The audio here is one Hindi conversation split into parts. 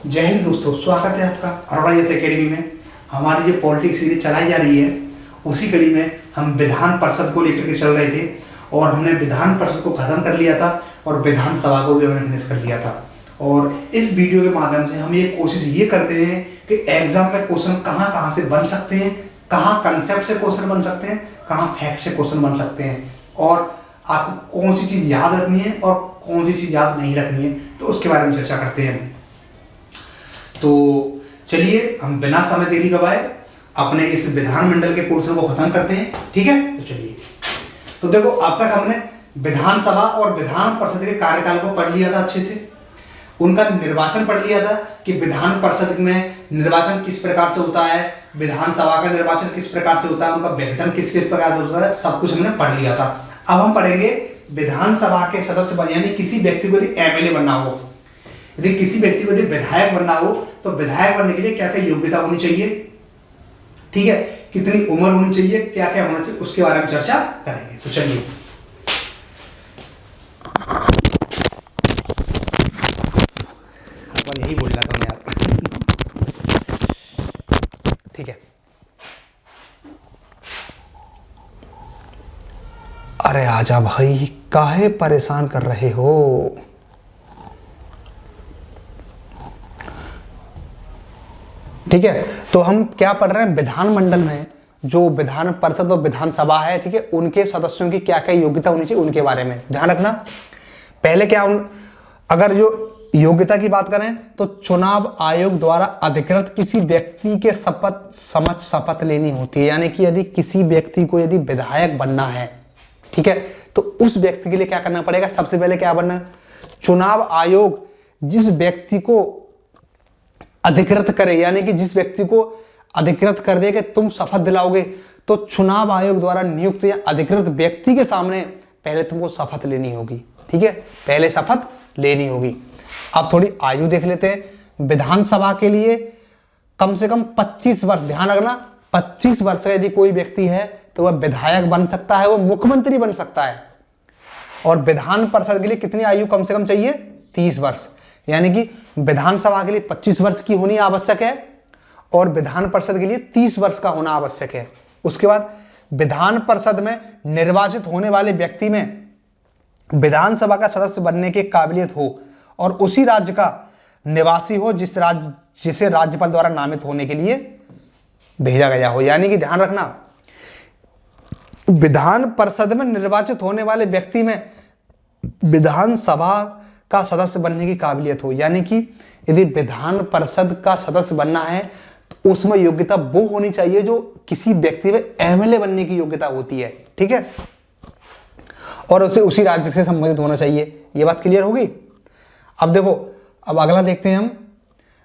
जय हिंद दोस्तों, स्वागत है आपका अरोड़ा यस एकेडमी में। हमारी जो पॉलिटिक्स सीरीज चलाई जा रही है उसी कड़ी में हम विधान परिषद को लेकर के चल रहे थे और हमने विधान परिषद को खत्म कर लिया था और विधानसभा को भी हमने फिनिश कर लिया था। और इस वीडियो के माध्यम से हम ये कोशिश ये करते हैं कि एग्जाम में क्वेश्चन कहाँ कहाँ से बन सकते हैं, कहाँ कंसेप्ट से क्वेश्चन बन सकते हैं, कहाँ फैक्ट से क्वेश्चन बन सकते हैं और आपको कौन सी चीज़ याद रखनी है और कौन सी चीज़ याद नहीं रखनी है, तो उसके बारे में चर्चा करते हैं। तो चलिए हम बिना समय देरी गवाए अपने इस विधानमंडल के पोर्शन को खत्म करते हैं, ठीक है। तो चलिए, तो देखो अब तक हमने विधानसभा और विधान परिषद के कार्यकाल को पढ़ लिया था, अच्छे से उनका निर्वाचन पढ़ लिया था कि विधान परिषद में निर्वाचन किस प्रकार से होता है, विधानसभा का निर्वाचन किस प्रकार से होता है, उनका विघटन किस किस प्रकार से होता है, सब कुछ हमने पढ़ लिया था। अब हम पढ़ेंगे विधानसभा के सदस्य बन, यानी किसी व्यक्ति को यदि एमएलए बनना हो, यदि किसी व्यक्ति को यदि विधायक बनना हो तो विधायक बनने के लिए क्या क्या योग्यता होनी चाहिए, ठीक है, कितनी उम्र होनी चाहिए, क्या क्या होना चाहिए, उसके बारे में चर्चा करेंगे। तो चलिए, यही बोल रहा था मैं यार, ठीक है। अरे आजा भाई, काहे परेशान कर रहे हो। ठीक है, तो हम क्या पढ़ रहे हैं, विधानमंडल में जो विधान परिषद और विधानसभा है, ठीक है, उनके सदस्यों की क्या क्या योग्यता होनी चाहिए उनके बारे में ध्यान रखना। पहले क्या अगर जो योग्यता की बात करें तो चुनाव आयोग द्वारा अधिकृत किसी व्यक्ति के शपथ लेनी होती है, यानी कि यदि किसी व्यक्ति को यदि विधायक बनना है, ठीक है, तो उस व्यक्ति के लिए क्या करना पड़ेगा, सबसे पहले क्या बनना, चुनाव आयोग जिस व्यक्ति को अधिकृत करे, यानी कि जिस व्यक्ति को अधिकृत कर दे कि तुम शपथ दिलाओगे, तो चुनाव आयोग द्वारा नियुक्त या अधिकृत व्यक्ति के सामने पहले तुमको शपथ लेनी होगी, ठीक है, पहले शपथ लेनी होगी। अब थोड़ी आयु देख लेते हैं। विधानसभा के लिए कम से कम 25 वर्ष, ध्यान रखना 25 वर्ष का यदि कोई व्यक्ति है तो वह विधायक बन सकता है, वह मुख्यमंत्री बन सकता है। और विधान परिषद के लिए कितनी आयु कम से कम चाहिए, 30 वर्ष, यानी कि विधानसभा के लिए 25 वर्ष की होनी आवश्यक है और विधान परिषद के लिए 30 वर्ष का होना आवश्यक है। उसके बाद विधान परिषद में निर्वाचित होने वाले व्यक्ति में विधानसभा का सदस्य बनने की काबिलियत हो और उसी राज्य का निवासी हो जिसे राज्यपाल द्वारा नामित होने के लिए भेजा गया हो। यानी कि ध्यान रखना, विधान परिषद में निर्वाचित होने वाले व्यक्ति में विधानसभा का सदस्य बनने की काबिलियत हो, यानी कि यदि विधान परिषद का सदस्य बनना है तो उसमें योग्यता वो होनी चाहिए जो किसी व्यक्ति में एमएलए बनने की योग्यता होती है, ठीक है, और उसे उसी राज्य से संबंधित होना चाहिए। ये बात क्लियर होगी। अब देखो, अब अगला देखते हैं हम,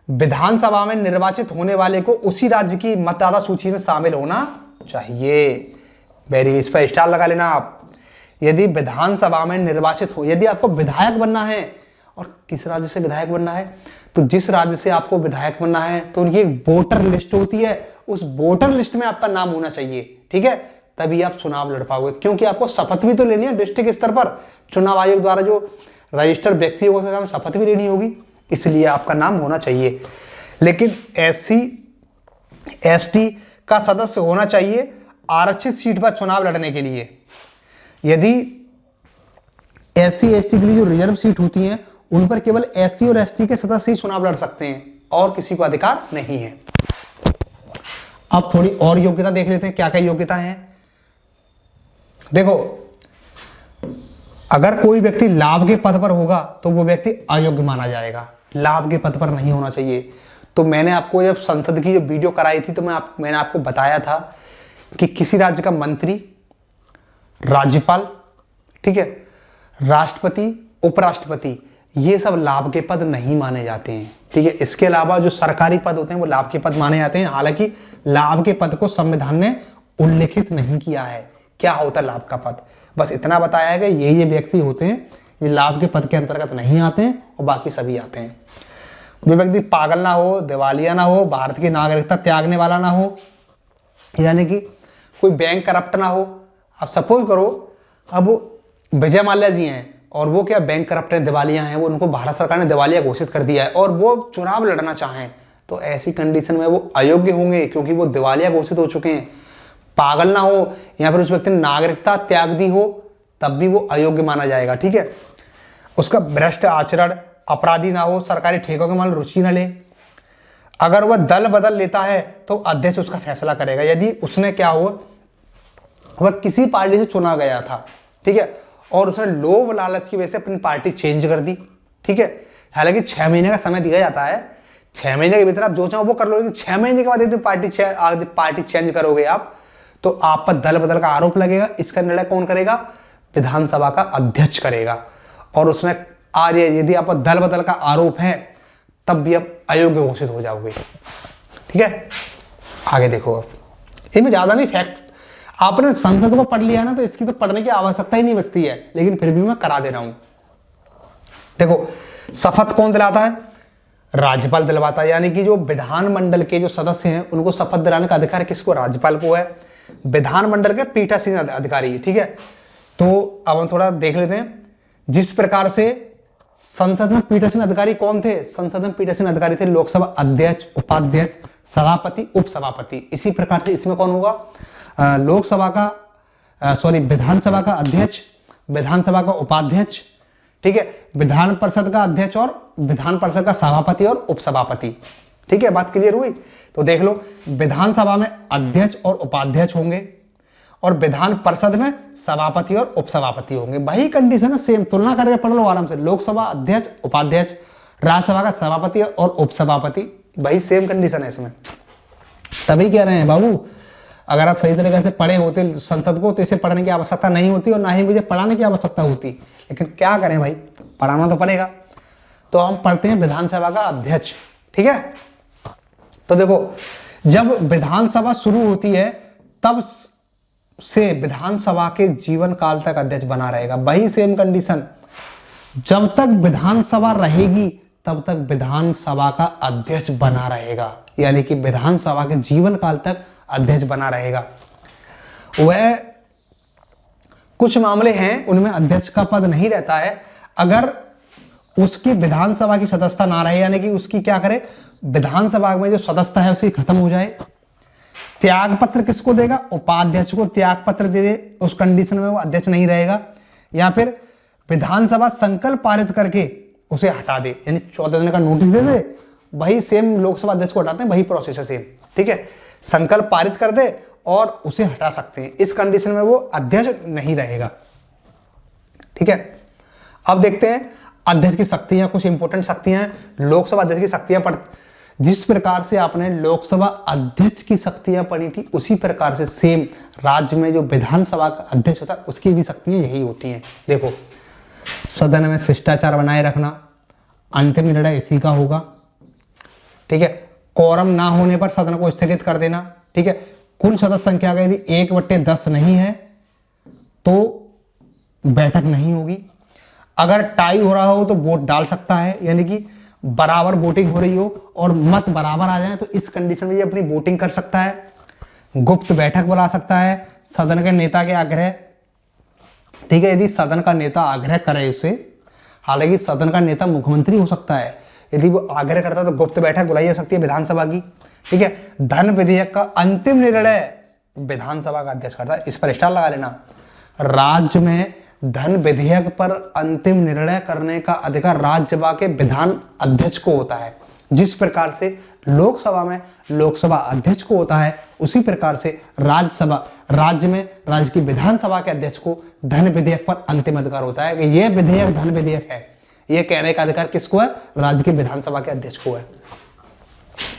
विधानसभा में निर्वाचित होने वाले को उसी राज्य की मतदाता सूची में शामिल होना चाहिए। वेरी, इस पर स्टार लगा लेना आप। यदि विधानसभा में निर्वाचित हो, यदि आपको विधायक बनना है, और किस राज्य से विधायक बनना है, तो जिस राज्य से आपको विधायक बनना है तो उनकी एक वोटर लिस्ट होती है, उस वोटर लिस्ट में आपका नाम होना चाहिए, ठीक है, तभी आप चुनाव लड़ पाओगे, क्योंकि आपको शपथ भी तो लेनी है डिस्ट्रिक्ट स्तर पर, चुनाव आयोग द्वारा जो रजिस्टर्ड व्यक्ति होगा उसके सामने शपथ भी लेनी होगी, इसलिए आपका नाम होना चाहिए। लेकिन SC ST का सदस्य होना चाहिए आरक्षित सीट पर चुनाव लड़ने के लिए। यदि SC ST के लिए जो रिजर्व सीट होती हैं उन पर केवल SC और ST के सदस्य ही चुनाव लड़ सकते हैं और किसी को अधिकार नहीं है। अब थोड़ी और योग्यता देख लेते हैं, क्या क्या योग्यता है। देखो, अगर कोई व्यक्ति लाभ के पद पर होगा तो वो व्यक्ति अयोग्य माना जाएगा, लाभ के पद पर नहीं होना चाहिए। तो मैंने आपको जब संसद की जो वीडियो कराई थी तो मैंने आपको बताया था कि किसी राज्य का मंत्री, राज्यपाल, ठीक है, राष्ट्रपति, उपराष्ट्रपति, ये सब लाभ के पद नहीं माने जाते हैं, ठीक है। इसके अलावा जो सरकारी पद होते हैं वो लाभ के पद माने जाते हैं। हालांकि लाभ के पद को संविधान ने उल्लेखित नहीं किया है, क्या होता है लाभ का पद, बस इतना बताया है कि ये व्यक्ति होते हैं, ये लाभ के पद के अंतर्गत नहीं आते हैं और बाकी सभी आते हैं। वो व्यक्ति पागल ना हो, दिवालिया ना हो, भारत की नागरिकता त्यागने वाला ना हो, यानी कि कोई बैंक करप्ट ना हो। अब सपोज करो, अब विजय माल्या जी हैं, और वो क्या बैंक करप्ट हैं, दिवालिया हैं, वो उनको भारत सरकार ने दिवालिया घोषित कर दिया है और वो चुनाव लड़ना चाहें तो ऐसी कंडीशन में वो अयोग्य होंगे क्योंकि वो दिवालिया घोषित हो चुके हैं। पागल ना हो या फिर उस व्यक्ति ने नागरिकता त्याग दी हो तब भी वो अयोग्य माना जाएगा। ठीक है, उसका भ्रष्ट आचरण, अपराधी ना हो, सरकारी ठेकों के माल रुचि न ले। अगर वह दल बदल लेता है तो अध्यक्ष उसका फैसला करेगा। यदि उसने क्या हुआ, वह किसी पार्टी से चुना गया था, ठीक है, और उसने लोभ लालच की वजह से अपनी पार्टी चेंज कर दी, ठीक है, हालांकि 6 महीने का समय दिया जाता है, 6 महीने के भीतर आप जो चाहो वो कर लो, लेकिन 6 महीने के बाद यदि पार्टी चेंज करोगे आप तो आप पर दल बदल का आरोप लगेगा। इसका निर्णय कौन करेगा? विधानसभा का अध्यक्ष करेगा। और उसमें यदि आप पर दल बदल का आरोप है तब भी आप अयोग्य घोषित हो जाओगे। ठीक है, आगे देखो। अब इसमें ज्यादा नहीं, फैक्ट आपने संसद को पढ़ लिया ना तो इसकी तो पढ़ने की आवश्यकता ही नहीं बचती है, लेकिन फिर भी मैं करा दे रहा हूं। देखो, शपथ कौन दिलाता है? राज्यपाल दिलवाता है, यानी कि जो विधानमंडल के जो सदस्य हैं उनको शपथ दिलाने का अधिकार किसको? राज्यपाल को है। विधानमंडल के पीठासीन अधिकारी, ठीक है। तो अब हम थोड़ा देख लेते हैं। जिस प्रकार से संसद में पीठासीन अधिकारी कौन थे? संसद में पीठासीन अधिकारी थे लोकसभा अध्यक्ष, उपाध्यक्ष, सभापति, उपसभापति। इसी प्रकार से इसमें कौन होगा? विधानसभा का अध्यक्ष, विधानसभा का उपाध्यक्ष, ठीक है, विधान परिषद का अध्यक्ष और विधान परिषद का सभापति और उपसभापति। ठीक है, बात क्लियर हुई? तो देख लो, विधानसभा में अध्यक्ष और उपाध्यक्ष होंगे और विधान परिषद में सभापति और उपसभापति होंगे। वही कंडीशन है, सेम, तुलना करके पढ़ लो आराम से। लोकसभा अध्यक्ष, उपाध्यक्ष, राज्यसभा का सभापति और उपसभापति, वही सेम कंडीशन है इसमें। तभी कह रहे हैं बाबू, अगर आप सही तरीके से पढ़े होते संसद को तो इसे पढ़ने की आवश्यकता नहीं होती और ना ही मुझे पढ़ाने की आवश्यकता होती, लेकिन क्या करें भाई, पढ़ाना तो पड़ेगा। तो हम पढ़ते हैं विधानसभा का अध्यक्ष। ठीक है, तो देखो, जब विधानसभा शुरू होती है तब से विधानसभा के जीवन काल तक अध्यक्ष बना रहेगा। वही सेम कंडीशन, जब तक विधानसभा रहेगी तब तक विधानसभा का अध्यक्ष बना रहेगा, यानी कि विधानसभा के जीवन काल तक अध्यक्ष बना रहेगा। वह कुछ मामले हैं उनमें अध्यक्ष का पद नहीं रहता है अगर उसकी विधानसभा की सदस्यता ना रहे, यानी कि उसकी क्या करे, विधानसभा में जो सदस्यता है उसकी खत्म हो जाए। त्याग पत्र किसको देगा? उपाध्यक्ष को त्याग पत्र दे दे, उस कंडीशन में वो अध्यक्ष नहीं रहेगा। या फिर विधानसभा संकल्प पारित करके उसे हटा दे, यानी 14 दिन का नोटिस दे दे। वही सेम लोकसभा अध्यक्ष को हटाते हैं, वही प्रोसेस है सेम। ठीक है, संकल्प पारित कर दे और उसे हटा सकते हैं। इस कंडीशन में वो अध्यक्ष नहीं रहेगा। ठीक है, अब देखते हैं अध्यक्ष की शक्तियां, कुछ इंपॉर्टेंट शक्तियां हैं। लोकसभा अध्यक्ष की शक्तियां जिस प्रकार से आपने लोकसभा अध्यक्ष की शक्तियां पढ़ी थी उसी प्रकार से सेम राज्य में जो विधानसभा का अध्यक्ष होता है उसकी भी शक्तियां यही होती हैं। देखो, सदन में शिष्टाचार बनाए रखना, अंतिम निर्णय इसी का होगा। ठीक है, कोरम ना होने पर सदन को स्थगित कर देना। ठीक है, कुल सदस्य संख्या यदि 1/10 नहीं है तो बैठक नहीं होगी। अगर टाई हो रहा हो तो वोट डाल सकता है, यानी कि बराबर वोटिंग हो रही हो और मत बराबर आ जाए तो इस कंडीशन में ये अपनी वोटिंग कर सकता है। गुप्त बैठक बुला सकता है सदन के नेता के आग्रह। ठीक है, यदि सदन का नेता आग्रह करे उसे, हालांकि सदन का नेता मुख्यमंत्री हो सकता है, यदि वो आग्रह करता है तो गुप्त बैठक बुलाई जा सकती है विधानसभा की। ठीक है, धन विधेयक का अंतिम निर्णय विधानसभा का अध्यक्ष करता है, इस पर स्टार लगा लेना। राज्य में धन विधेयक पर अंतिम निर्णय करने का अधिकार राज्यसभा के विधान अध्यक्ष को होता है। जिस प्रकार से लोकसभा में लोकसभा अध्यक्ष को होता है उसी प्रकार से राज्य में राज्य की विधानसभा के अध्यक्ष को धन विधेयक पर अंतिम अधिकार होता है कि यह विधेयक धन विधेयक है, यह कहने का अधिकार किसको है? राज्य की विधानसभा के अध्यक्ष को है।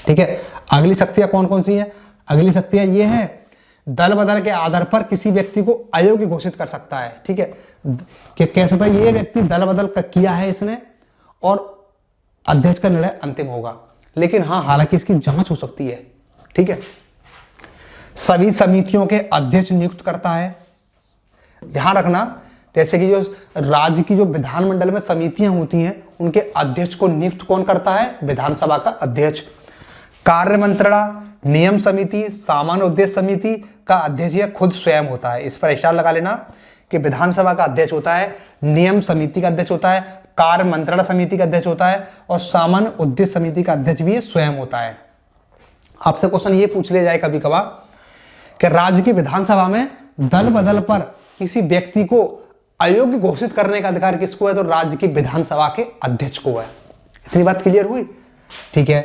ठीक है, अगली शक्तियां कौन कौन सी है? अगली शक्तियां ये है, दल बदल के आधार पर किसी व्यक्ति को अयोग्य घोषित कर सकता है। ठीक है, कि कैसे होता है, ये व्यक्ति दल बदल किया है इसने और अध्यक्ष का निर्णय अंतिम होगा, लेकिन हाँ, हालांकि इसकी जांच हो सकती है। ठीक है, सभी समितियों के अध्यक्ष नियुक्त करता है। ध्यान रखना, जैसे कि जो राज्य की जो विधानमंडल में समितियां होती हैं उनके अध्यक्ष को नियुक्त कौन करता है? विधानसभा का अध्यक्ष। कार्य मंत्रणा, नियम समिति, सामान्य उद्देश्य समिति का अध्यक्ष यह खुद स्वयं होता है, इस पर स्टार लगा लेना। कि विधानसभा का अध्यक्ष होता है, नियम समिति का अध्यक्ष होता है, कार्य मंत्रणा समिति का अध्यक्ष होता है और सामान्य उद्देश्य समिति का अध्यक्ष भी स्वयं होता है। आपसे क्वेश्चन ये पूछ लिया जाए कभी कभार कि राज्य की विधानसभा में दल बदल पर किसी व्यक्ति को अयोग्य घोषित करने का अधिकार किसको है, तो राज्य की विधानसभा के अध्यक्ष को है। इतनी बात क्लियर हुई? ठीक है,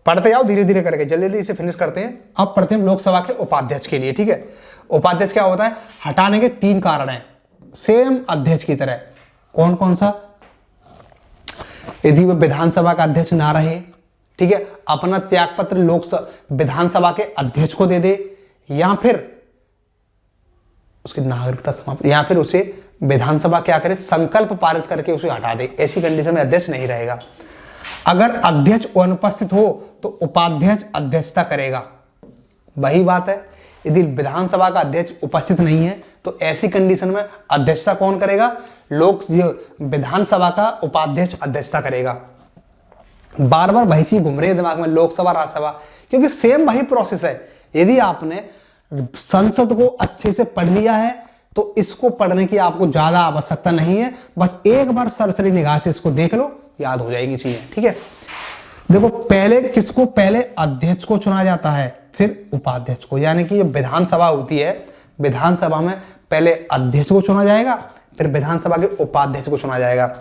पढ़ते जाओ धीरे धीरे करके, जल्दी जल्दी इसे फिनिश करते हैं। अब पढ़ते हैं लोकसभा के उपाध्यक्ष के लिए। ठीक है, उपाध्यक्ष क्या होता है? हटाने के 3 कारण हैं सेम अध्यक्ष की तरह। कौन कौन सा? यदि वह विधानसभा का अध्यक्ष ना रहे, ठीक है, अपना त्यागपत्र लोकसभा विधानसभा के अध्यक्ष को दे दे, या फिर उसकी नागरिकता समाप्त, या फिर उसे विधानसभा क्या करे, संकल्प पारित करके उसे हटा दे, ऐसी कंडीशन में अध्यक्ष नहीं रहेगा। अगर अध्यक्ष अनुपस्थित हो तो उपाध्यक्ष अध्यक्षता करेगा। वही बात है, यदि विधानसभा का अध्यक्ष उपस्थित नहीं है तो ऐसी कंडीशन में अध्यक्षता कौन करेगा? विधानसभा का उपाध्यक्ष अध्यक्षता करेगा। बार बार वही चीज घूम रही है दिमाग में, लोकसभा राज्यसभा, क्योंकि सेम वही प्रोसेस है। यदि आपने संसद को अच्छे से पढ़ लिया है तो इसको पढ़ने की आपको ज्यादा आवश्यकता नहीं है, बस एक बार सरसरी निगाह से इसको देख लो, याद हो जाएगी चीजें। ठीक है, देखो पहले किसको, पहले अध्यक्ष को चुना जाता है फिर उपाध्यक्ष को, यानी कि ये विधानसभा होती है, विधानसभा में पहले अध्यक्ष को चुना जाएगा फिर विधानसभा के उपाध्यक्ष को चुना जाएगा।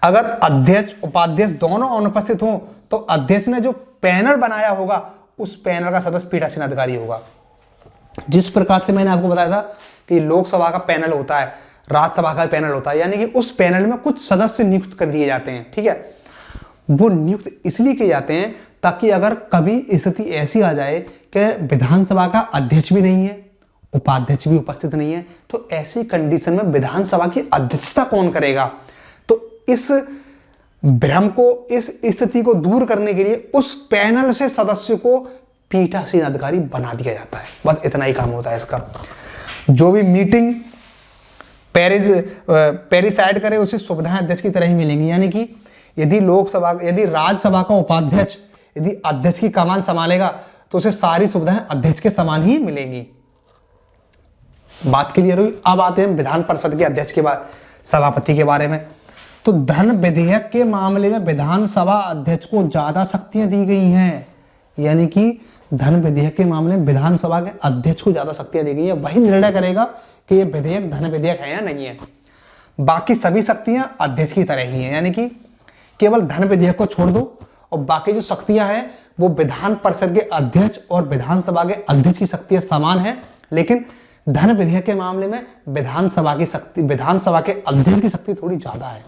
अगर अध्यक्ष उपाध्यक्ष दोनों अनुपस्थित हो तो अध्यक्ष ने जो पैनल बनाया होगा उस पैनल का सदस्य पीठासीन अधिकारी होगा। जिस प्रकार से मैंने आपको बताया था कि लोकसभा का पैनल होता है, राज्यसभा का पैनल होता है, यानी कि उस पैनल में कुछ सदस्य नियुक्त कर दिए जाते हैं। ठीक है, वो नियुक्त इसलिए किए जाते हैं ताकि अगर कभी स्थिति ऐसी आ जाए कि विधानसभा का अध्यक्ष भी नहीं है, उपाध्यक्ष भी उपस्थित नहीं है, तो ऐसी कंडीशन में विधानसभा की अध्यक्षता कौन करेगा? तो इस भ्रम को, इस स्थिति को दूर करने के लिए उस पैनल से सदस्य को पीठासीन अधिकारी बना दिया जाता है। बस इतना ही काम होता है इसका। जो भी मीटिंग पेरिसाइड करे उसे सुविधाएं अध्यक्ष की तरह ही मिलेंगी, यानी कि यदि राज्यसभा का उपाध्यक्ष यदि अध्यक्ष की कमान संभालेगा तो उसे सारी सुविधाएं अध्यक्ष के समान ही मिलेंगी। बात क्लियर हुई? अब आते हैं विधान परिषद के अध्यक्ष के बारे, सभापति के बारे में। तो धन विधेयक के मामले में विधानसभा अध्यक्ष को ज्यादा शक्तियां दी गई हैं, यानी कि धन विधेयक के मामले में विधानसभा के अध्यक्ष को ज्यादा शक्तियां दी गई है। वही निर्णय करेगा कि यह विधेयक धन विधेयक है या नहीं है। बाकी सभी शक्तियां अध्यक्ष की तरह ही हैं, यानी कि केवल धन विधेयक को छोड़ दो और बाकी जो शक्तियां हैं वो विधान परिषद के अध्यक्ष और विधानसभा के अध्यक्ष की शक्तियां समान हैं, लेकिन धन विधेयक के मामले में विधानसभा के अध्यक्ष की शक्ति थोड़ी ज्यादा है।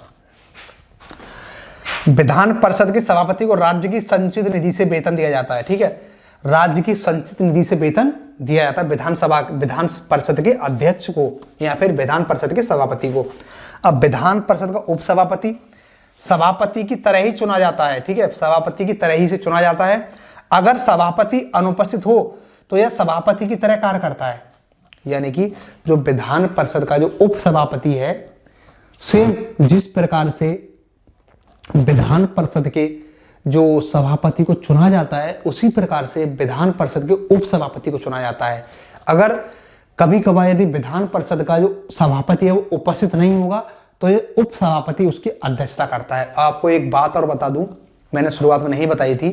विधान परिषद के सभापति को राज्य की संचित निधि से वेतन दिया जाता है। ठीक है, राज्य की संचित निधि से वेतन दिया जाता है विधान परिषद के अध्यक्ष को या फिर विधान परिषद के सभापति को। अब विधान परिषद का उपसभापति सभापति की तरह ही चुना जाता है। ठीक है, सभापति की तरह ही से चुना जाता है। अगर सभापति अनुपस्थित हो तो यह सभापति की तरह कार्य करता है, यानी कि जो विधान परिषद का जो उपसभापति है, सेम जिस प्रकार से विधान परिषद के जो सभापति को चुना जाता है उसी प्रकार से विधान परिषद के उपसभापति को चुना जाता है। अगर कभी कभार यदि विधान परिषद का जो सभापति है वो उपस्थित नहीं होगा तो ये उपसभापति उसकी अध्यक्षता करता है। आपको एक बात और बता दूं, मैंने शुरुआत में नहीं बताई थी,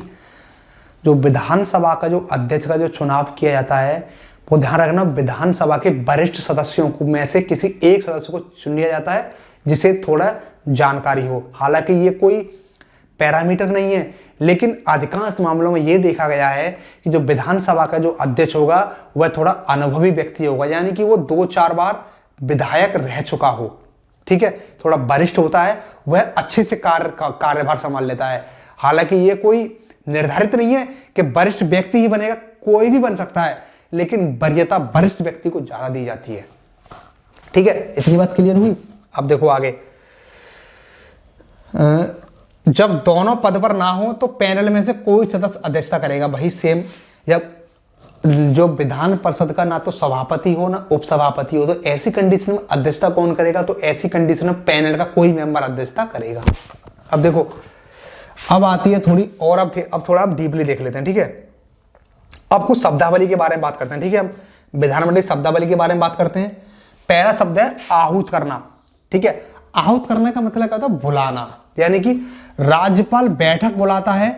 जो विधानसभा का जो अध्यक्ष का जो चुनाव किया जाता है वो ध्यान रखना, विधानसभा के वरिष्ठ सदस्यों को में से किसी एक सदस्य को चुन लिया जाता है जिसे थोड़ा जानकारी हो। हालांकि ये कोई पैरामीटर नहीं है, लेकिन अधिकांश मामलों में यह देखा गया है कि जो विधानसभा का जो अध्यक्ष होगा वह थोड़ा अनुभवी व्यक्ति होगा, यानी कि वो 2-4 बार विधायक रह चुका हो। ठीक है, थोड़ा वरिष्ठ होता है, वह अच्छे से कार्यभार संभाल लेता है। हालांकि ये कोई निर्धारित नहीं है कि वरिष्ठ व्यक्ति ही बनेगा, कोई भी बन सकता है, लेकिन वरीयता वरिष्ठ व्यक्ति को ज्यादा दी जाती है। ठीक है, इतनी बात क्लियर हुई? अब देखो आगे, जब दोनों पद पर ना हो तो पैनल में से कोई सदस्य अध्यक्षता करेगा। वही सेम, जब जो विधान परिषद का ना तो सभापति हो ना उपसभापति हो तो ऐसी कंडीशन में अध्यक्षता कौन करेगा? तो ऐसी कंडीशन में पैनल का कोई मेंबर अध्यक्षता करेगा। अब देखो, अब आती है थोड़ी और, अब थोड़ा आप डीपली देख लेते हैं। ठीक है, अब कुछ शब्दावली के बारे में बात करते हैं। ठीक है, हम विधानमंडल शब्दावली के बारे में बात करते हैं। पहला शब्द है आहूत करना। ठीक है, आहूत करने का मतलब क्या होता है? बुलाना। यानी कि राज्यपाल बैठक बुलाता है,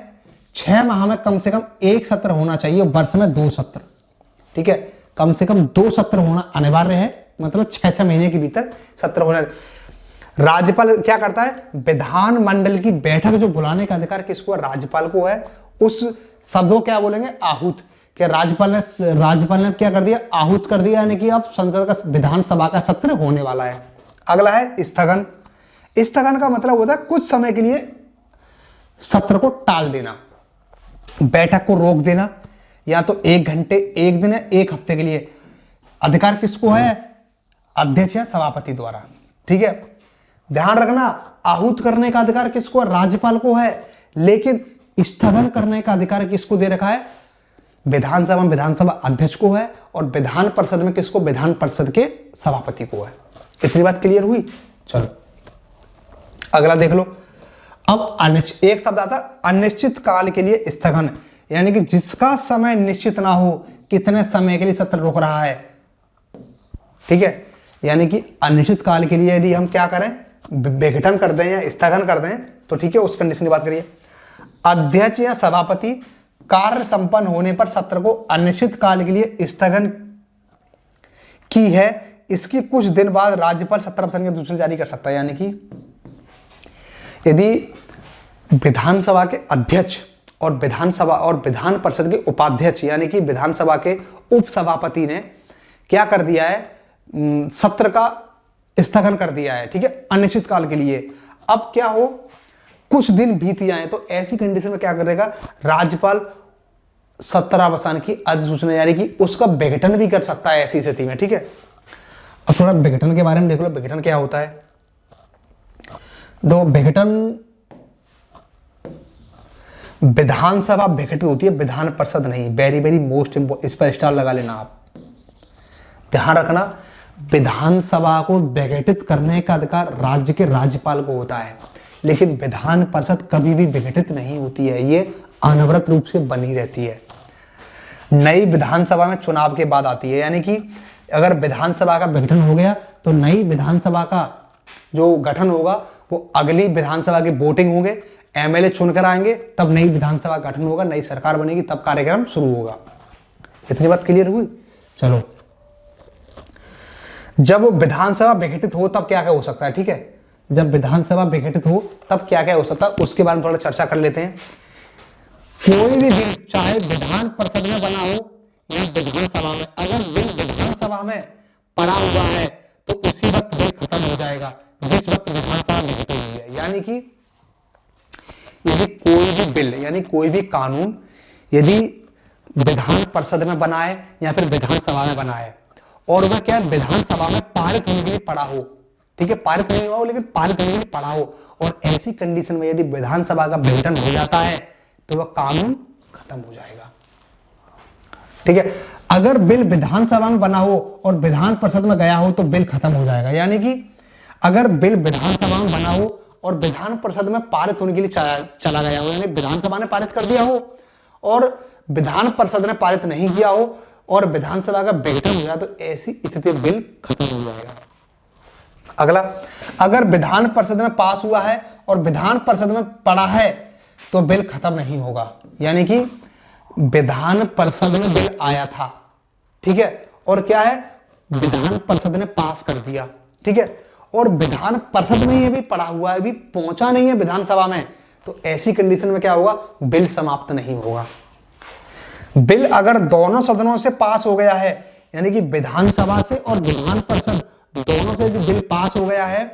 6 माह में कम से कम 1 सत्र होना चाहिए, वर्ष में 2 सत्र। ठीक है, कम से कम 2 सत्र होना अनिवार्य है, मतलब 6-6 महीने के भीतर सत्र होना। राज्यपाल क्या करता है? विधानमंडल की बैठक जो बुलाने का अधिकार किसको है? राज्यपाल को है। उस शब्दों क्या बोलेंगे? आहूत। कि राज्यपाल ने क्या कर दिया? आहूत कर दिया, यानी कि अब संसद का, विधानसभा का सत्र होने वाला है। अगला है स्थगन। स्थगन का मतलब होता है कुछ समय के लिए सत्र को टाल देना, बैठक को रोक देना, या तो 1 घंटे, 1 दिन या 1 हफ्ते के लिए। अधिकार किसको है? अध्यक्ष या सभापति द्वारा। ठीक है, ध्यान रखना, आहूत करने का अधिकार किसको है? राज्यपाल को है। लेकिन स्थगन करने का अधिकार किसको दे रखा है? विधानसभा में विधानसभा अध्यक्ष को है, और विधान परिषद में किसको? विधान परिषद के सभापति को है। इतनी बात क्लियर हुई? चलो अगला देख लो। अब एक शब्द आता है अनिश्चित काल के लिए स्थगन, यानी कि जिसका समय निश्चित ना हो, कितने समय के लिए सत्र रुक रहा है। ठीक है, यानी कि अनिश्चित काल के लिए यदि हम क्या करें? विघटन कर दें या स्थगन कर दें, तो ठीक है, उस कंडीशन की बात करिए। अध्यक्ष या सभापति कार्य संपन्न होने पर सत्र को अनिश्चित काल के लिए स्थगन की है, इसकी कुछ दिन बाद राज्यपाल सत्र अवसान की सूचना जारी कर सकता है। यानी कि यदि विधानसभा के अध्यक्ष और विधानसभा और विधान परिषद के उपाध्यक्ष, यानी कि विधानसभा के उपसभापति ने क्या कर दिया है? सत्र का स्थगन कर दिया है। ठीक है, अनिश्चित काल के लिए। अब क्या हो, कुछ दिन बीत जाए, तो ऐसी कंडीशन में क्या करेगा? राज्यपाल सत्रावसान की अधिसूचना, यानी कि उसका विघटन भी कर सकता है ऐसी स्थिति में। ठीक है, अब थोड़ा विघटन के बारे में देख लो। विघटन क्या होता है? दो, विघटन, विधानसभा विघटित होती है, विधान परिषद नहीं। वेरी वेरी मोस्ट इंपोर्टेंट, इस पर स्टार लगा लेना आप, ध्यान रखना। विधानसभा को विघटित करने का अधिकार राज्य के राज्यपाल को होता है, लेकिन विधान परिषद कभी भी विघटित नहीं होती है, ये अनवरत रूप से बनी रहती है। नई विधानसभा में चुनाव के बाद आती है, यानी कि अगर विधानसभा का विघटन हो गया तो नई विधानसभा का जो गठन होगा वो अगली विधानसभा की वोटिंग होंगे, एमएलए चुनकर आएंगे, तब नई विधानसभा गठन होगा, नई सरकार बनेगी, तब कार्यक्रम शुरू होगा। इतनी बात क्लियर हुई? चलो, जब विधानसभा विघटित हो तब क्या क्या हो सकता है? ठीक है, जब विधानसभा विघटित हो तब क्या क्या हो सकता है, उसके बारे में थोड़ा चर्चा कर लेते हैं। कोई भी बिल, चाहे विधान परिषद में बना हो या विधानसभा में, अगर बिल विधानसभा में पड़ा हुआ है तो उसी वक्त बिल खत्म हो जाएगा जिस वक्त विधानसभा विघटित हुई है। यानी कि यदि कोई भी बिल, यानी कोई भी कानून यदि विधान परिषद में बना है या फिर विधानसभा में बना है, और वह क्या विधानसभा में पारित होने के लिए पड़ा हो, ठीक है, पारित नहीं हुआ हो लेकिन पारित होने के लिए पड़ा हो, और ऐसी कंडीशन में यदि विधानसभा का विघटन हो जाता है तो वह कानून खत्म हो जाएगा। ठीक है, अगर बिल विधानसभा में बना हो और विधान परिषद में गया हो तो बिल खत्म हो जाएगा। यानी कि अगर बिल विधानसभा में बना हो और विधान परिषद में पारित होने के लिए चला गया हो, यानी विधानसभा ने पारित कर दिया हो और विधान परिषद ने पारित नहीं किया हो और विधानसभा का विघटन हो जाए, तो ऐसी स्थिति में बिल खत्म हो जाएगा। अगला, अगर विधान परिषद में पास हुआ है और विधान परिषद में पड़ा है तो बिल खत्म नहीं होगा। यानी कि विधान परिषद में बिल आया था, ठीक है, और क्या है, विधान परिषद ने पास कर दिया, ठीक है, और विधान परिषद में ये भी पड़ा हुआ है, अभी पहुंचा नहीं है विधानसभा में, तो ऐसी कंडीशन में क्या होगा, बिल समाप्त नहीं होगा। बिल अगर दोनों सदनों से पास हो गया है, यानी कि विधानसभा से और विधान परिषद दोनों से जो बिल पास हो गया है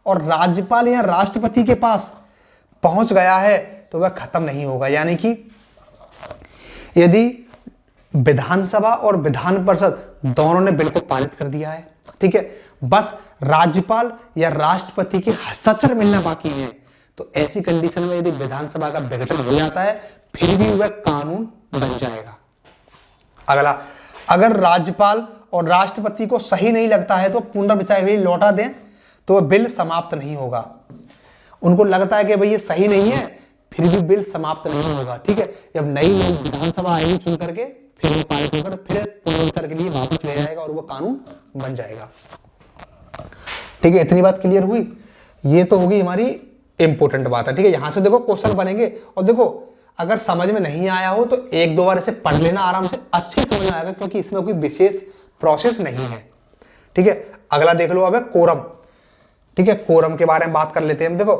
और राज्यपाल या राष्ट्रपति के पास पहुंच गया है, तो वह खत्म नहीं होगा। यानी कि यदि विधानसभा और विधान परिषद दोनों ने बिल को पारित कर दिया है, ठीक है, बस राज्यपाल या राष्ट्रपति के हस्ताक्षर मिलना बाकी है, तो ऐसी कंडीशन में यदि विधानसभा का विघटन हो जाता है फिर भी वह कानून बन जाएगा। अगला, अगर राज्यपाल और राष्ट्रपति को सही नहीं लगता है तो पुनर्विचार के लिए लौटा दें तो वह बिल समाप्त नहीं होगा। उनको लगता है कि भाई ये सही नहीं है, फिर भी बिल समाप्त नहीं होगा। ठीक है, जब नई विधानसभा आएगी चुन करके फिर वो पारित होकर फिर पुनर्विचार के लिए वापस ले जाएगा और वो कानून बन जाएगा। ठीक है, इतनी बात क्लियर हुई। ये तो होगी हमारी इंपॉर्टेंट बात है। ठीक है, यहां से देखो क्वेश्चन बनेंगे, और देखो अगर समझ में नहीं आया हो तो एक दो बार इसे पढ़ लेना आराम से, अच्छे समझ में आएगा, क्योंकि इसमें कोई विशेष प्रोसेस नहीं है। ठीक है, अगला देख लो अब है कोरम। ठीक है, कोरम के बारे में बात कर लेते हैं। देखो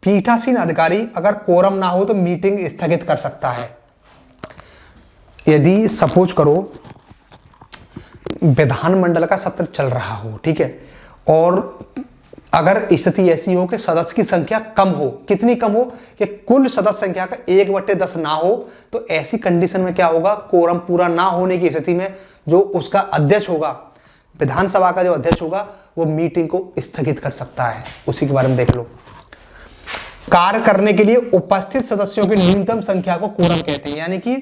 पीठासीन अधिकारी अगर कोरम ना हो तो मीटिंग स्थगित कर सकता है। यदि सपोज करो विधानमंडल का सत्र चल रहा हो, ठीक है, और अगर स्थिति ऐसी हो कि सदस्य की संख्या कम हो, कितनी कम हो कि कुल सदस्य संख्या का 1/10 ना हो, तो ऐसी कंडीशन में क्या होगा, कोरम पूरा ना होने की स्थिति में जो उसका अध्यक्ष होगा, विधानसभा का जो अध्यक्ष होगा, वो मीटिंग को स्थगित कर सकता है। उसी के बारे में देख लो। कार्य करने के लिए उपस्थित सदस्यों की न्यूनतम संख्या को कोरम कहते हैं, यानी कि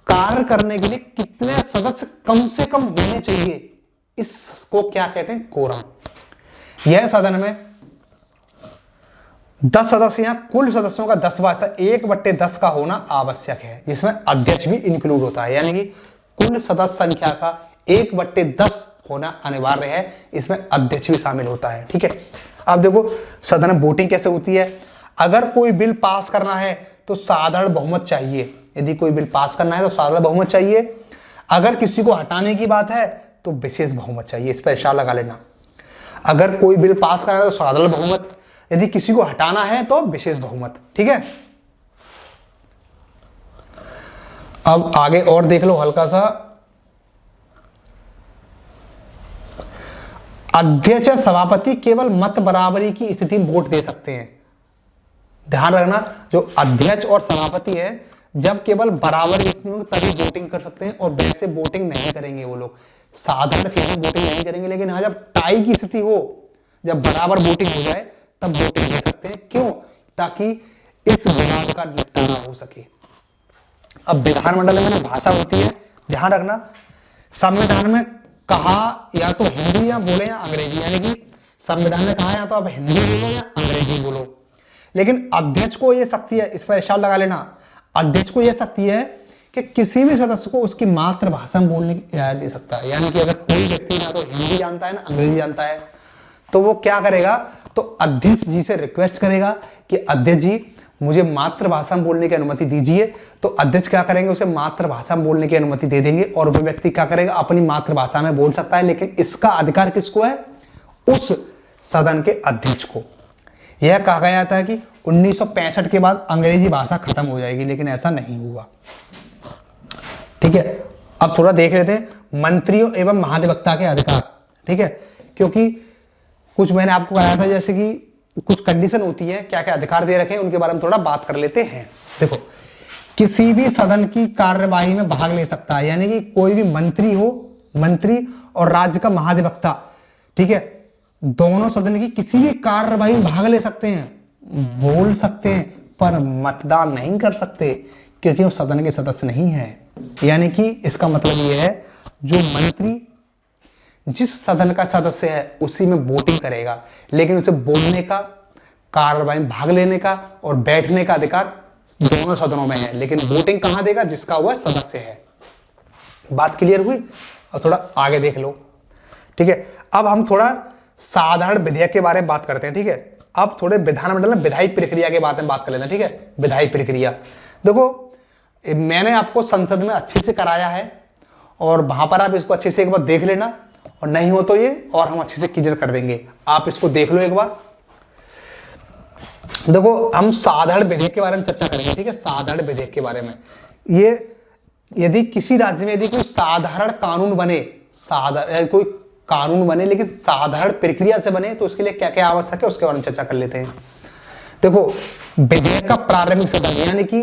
कार्य करने के लिए कितने सदस्य कम से कम होने चाहिए, इसको क्या कहते हैं, कोरम। यह सदन में 10 सदस्य या कुल सदस्यों का 10वां हिस्सा 1/10 का होना आवश्यक है, जिसमें अध्यक्ष भी इंक्लूड होता है, यानी कि कुल सदस्य संख्या का 1/10 होना अनिवार्य है, इसमें अध्यक्ष भी शामिल होता है। ठीक है, अब देखो सदन में वोटिंग कैसे होती है। अगर कोई बिल पास करना है तो साधारण बहुमत चाहिए। यदि कोई बिल पास करना है तो साधारण बहुमत चाहिए। अगर किसी को हटाने की बात है तो विशेष बहुमत चाहिए, इस पर इशारा लगा लेना। अगर कोई बिल पास करना है तो साधारण बहुमत, यदि किसी को हटाना है तो विशेष बहुमत। ठीक है, अब आगे और देख लो हल्का सा। अध्यक्ष या सभापति केवल मत बराबरी की स्थिति में वोट दे सकते हैं। ध्यान रखना, जो अध्यक्ष और सभापति है, जब केवल बराबर स्थिति में तभी वोटिंग कर सकते हैं, और वैसे वोटिंग नहीं करेंगे वो लोग, साधारण फेवर में वोटिंग नहीं करेंगे। लेकिन हाँ, जब टाई की स्थिति हो, जब बराबर वोटिंग हो जाए, तब वोटिंग दे सकते हैं। क्यों? ताकि इस विवाद का निपटारा हो सके। अब विधानमंडल में भाषा होती है, ध्यान रखना, संविधान में कहा या तो हिंदी या बोले या अंग्रेजी, यानी कि संविधान में कहा या तो आप हिंदी बोलो या अंग्रेजी बोलो। लेकिन अध्यक्ष को यह शक्ति है, इस पर इशारा लगा लेना, अध्यक्ष को यह शक्ति है कि किसी भी सदस्य को उसकी मातृभाषा में बोलने की इजाजत दे सकता है। यानी कि अगर कोई व्यक्ति ना तो हिंदी जानता है ना अंग्रेजी जानता है, तो वो क्या करेगा, तो अध्यक्ष जी से रिक्वेस्ट करेगा कि अध्यक्ष जी मुझे मातृभाषा में बोलने की अनुमति दीजिए। तो अध्यक्ष क्या करेंगे, उसे मातृभाषा में बोलने की अनुमति दे देंगे, और वह व्यक्ति क्या करेगा, अपनी मातृभाषा में बोल सकता है। लेकिन इसका अधिकार किसको है, उस सदन के अध्यक्ष को। यह कहा गया था कि 1965 के बाद अंग्रेजी भाषा खत्म हो जाएगी, लेकिन ऐसा नहीं हुआ। ठीक है, अब थोड़ा देख लेते हैं मंत्रियों एवं महाधिवक्ता के अधिकार। ठीक है, क्योंकि कुछ मैंने आपको बताया था, जैसे कि कुछ कंडीशन होती है, क्या क्या अधिकार दे रखे हैं, उनके बारे में थोड़ा बात कर लेते हैं। देखो, किसी भी सदन की कार्यवाही में भाग ले सकता है, यानी कि कोई भी मंत्री हो, मंत्री और राज्य का महाधिवक्ता, ठीक है, दोनों सदन की किसी भी कार्यवाही में भाग ले सकते हैं, बोल सकते हैं, पर मतदान नहीं कर सकते, क्योंकि वो सदन के सदस्य नहीं है। यानी कि इसका मतलब यह है, जो मंत्री जिस सदन का सदस्य है उसी में वोटिंग करेगा, लेकिन उसे बोलने का, कार्यवाही में भाग लेने का और बैठने का अधिकार दोनों सदनों में है, लेकिन वोटिंग कहां देगा, जिसका वह सदस्य है। बात क्लियर हुई? और थोड़ा आगे देख लो। ठीक है, अब हम थोड़ा साधारण विधेयक के बारे में बात करते हैं। ठीक है, अब थोड़े विधानमंडल में विधायी प्रक्रिया के बारे में बात कर लेते हैं। ठीक है, विधायी प्रक्रिया देखो, मैंने आपको संसद में अच्छे से कराया है, और वहां पर आप इसको अच्छे से एक बार देख लेना, और नहीं हो तो ये और हम अच्छे से क्लियर कर देंगे, आप इसको देख लो एक बार। देखो, हम साधारण विधेयक के बारे में चर्चा करेंगे। ठीक है, साधारण विधेयक के बारे में, ये यदि किसी राज्य में यदि कोई साधारण कानून बने, कोई कानून बने लेकिन साधारण प्रक्रिया से बने, तो उसके लिए क्या क्या आवश्यक है उसके बारे में चर्चा कर लेते हैं। देखो, विधेयक का प्रारंभिक सदन, यानी कि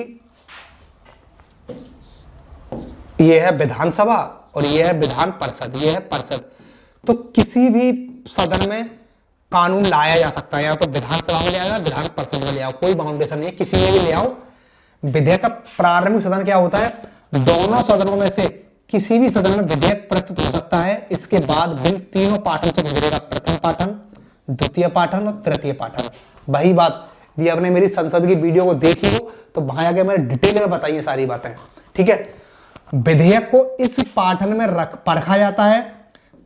यह है विधानसभा और यह है विधान परिषद, यह है परिषद। तो किसी भी सदन में कानून लाया जा सकता है, या तो विधानसभा में ले आओ, विधान परिषद में ले आओ, कोई बाउंडेशन नहीं है, किसी में भी ले आओ। विधेयक का प्रारंभिक सदन क्या होता है, दोनों सदनों में से किसी भी सदन में विधेयक प्रस्तुत हो सकता है। इसके बाद बिल तीनों पाठन से गुजरेगा, प्रथम पाठन, द्वितीय पाठन और तृतीय पाठन। वही बात यदि आपने मेरी संसद की वीडियो को देखी हो तो वहां जाके मैंने डिटेल में बताई है सारी बातें। ठीक है, विधेयक को इस पाठन में परखा जाता है,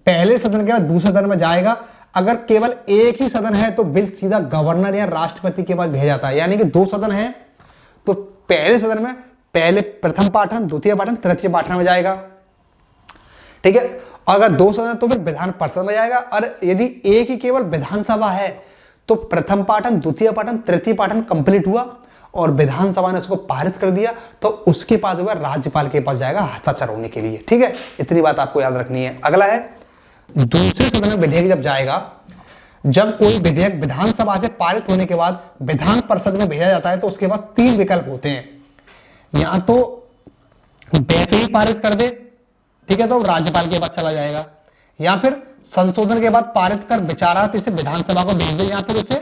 पहले सदन के बाद दूसरे सदन में जाएगा। अगर केवल एक ही सदन है तो बिल सीधा गवर्नर या राष्ट्रपति के पास भेजा जाता है। यानी कि 2 सदन है तो पहले सदन में पहले प्रथम पाठन, द्वितीय पाठन, तृतीय पाठन में जाएगा, ठीक है। अगर 2 सदन है तो फिर विधान परिषद में जाएगा। और यदि एक ही केवल विधानसभा है तो प्रथम पाठन, द्वितीय पाठन, तृतीय पाठन कंप्लीट हुआ और विधानसभा ने उसको पारित कर दिया तो उसके बाद वह राज्यपाल के पास जाएगा हस्ताक्षर होने के लिए, ठीक है। इतनी बात आपको याद रखनी है। अगला है दूसरे सदन में विधेयक जब जाएगा, जब कोई विधेयक विधानसभा से पारित होने के बाद विधान परिषद में भेजा जाता है तो उसके पास 3 विकल्प होते हैं। या तो वैसे ही पारित कर दे, ठीक है, तो राज्यपाल के पास चला जाएगा, या फिर संशोधन के बाद पारित कर विचारार्थ इसे विधानसभा को भेज दे, या फिर उसे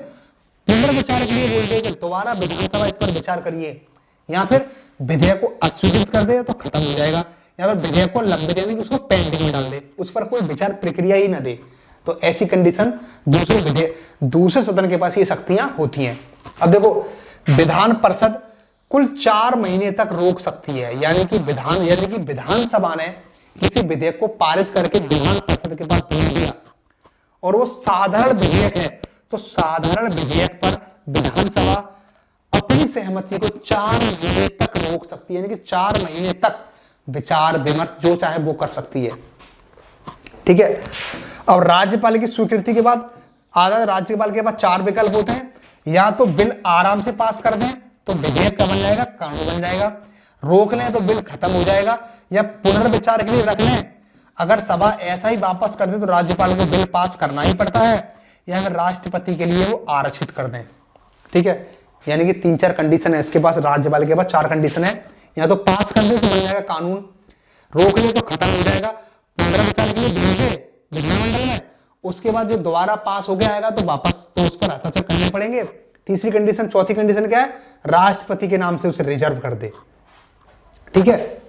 पुनर्विचार के लिए बोल दे कि दोबारा विधानसभा इस पर विचार करिए, या फिर विधेयक को अस्वीकृत कर दे तो खत्म हो जाएगा, या फिर विधेयक को लंबित यानी कि उसको पेंडिंग में डाल दे, उस पर कोई विचार प्रक्रिया ही ना दे। तो ऐसी कंडीशन दूसरे सदन के पास ये शक्तियां होती हैं। अब देखो, विधान परिषद कुल 4 महीने तक रोक सकती है। यानी कि विधानसभा ने किसी विधेयक को पारित करके विधान परिषद के पास भेज दिया और वो साधारण विधेयक है तो साधारण विधेयक पर विधानसभा अपनी सहमति को 4 महीने तक रोक सकती है। यानी कि 4 महीने तक विचार विमर्श जो चाहे वो कर सकती है, ठीक है। अब राज्यपाल की स्वीकृति के बाद राज्यपाल के पास 4 विकल्प होते हैं। या तो बिल आराम से पास कर दें तो विधेयक का बन जाएगा, कानून बन जाएगा, रोक लें तो बिल खत्म हो जाएगा, या पुनर्विचार के लिए रख लें, अगर सभा ऐसा ही वापस कर दे तो राज्यपाल को बिल पास करना ही पड़ता है, या अगर राष्ट्रपति के लिए वो आरक्षित कर दें, ठीक है। यानी कि 3-4 कंडीशन है इसके पास, राज्यपाल के पास 4 कंडीशन है। या तो पास कर दे तो बन जाएगा कानून, रोक ले तो खत्म हो जाएगा, पुनर्विचार के लिए भेजे विधानमंडल में, उसके बाद जो दोबारा पास हो गया आएगा तो वापस तो उस पर हस्ताक्षर करने पड़ेंगे। तीसरी कंडीशन, चौथी कंडीशन क्या है, राष्ट्रपति के नाम से उसे रिजर्व कर दे, ठीक है।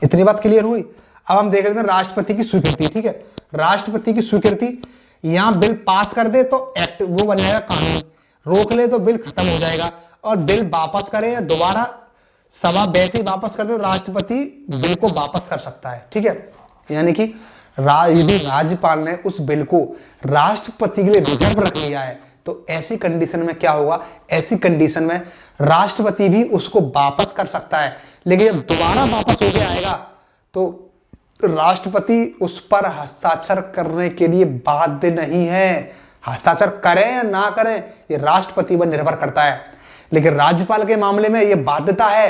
इतनी बात क्लियर हुई। अब हम देख रहे हैं राष्ट्रपति की स्वीकृति, ठीक है। राष्ट्रपति की स्वीकृति, यहां बिल पास कर दे तो एक्ट वो बन जाएगा कानून, रोक ले तो बिल खत्म हो जाएगा, और बिल वापस करे या दोबारा सभा वैसे ही वापस कर दे तो राष्ट्रपति बिल को वापस कर सकता है, ठीक है। यानी कि यदि राज्यपाल ने उस बिल को राष्ट्रपति के लिए रिजर्व रख लिया है तो ऐसी कंडीशन में क्या होगा, ऐसी कंडीशन में राष्ट्रपति भी उसको वापस कर सकता है। लेकिन जब दोबारा वापस हो गया आएगा तो राष्ट्रपति उस पर हस्ताक्षर करने के लिए बाध्य नहीं है। हस्ताक्षर करें या ना करें ये राष्ट्रपति पर निर्भर करता है। लेकिन राज्यपाल के मामले में यह बाध्यता है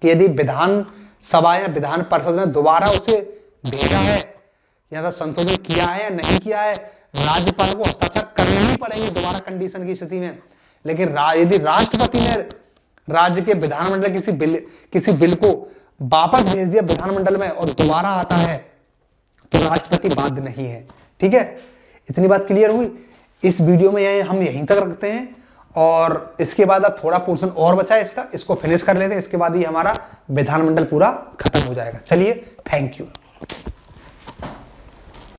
कि यदि विधानसभा या विधान परिषद ने दोबारा उसे भेजा है या तो संशोधन किया है या नहीं किया है, राज्यपाल को हस्ताक्षर करने ही पड़ेंगे दोबारा कंडीशन की स्थिति में। लेकिन यदि राष्ट्रपति ने राज्य के विधानमंडल किसी बिल को वापस भेज दिया विधानमंडल में और दोबारा आता है तो राष्ट्रपति बाध्य नहीं है, ठीक है। इतनी बात क्लियर हुई। इस वीडियो में हम यहीं तक रखते हैं और इसके बाद अब थोड़ा पोर्शन और बचा है इसको फिनिश कर लेते हैं। इसके बाद ही हमारा विधानमंडल पूरा खत्म हो जाएगा। चलिए, थैंक यू।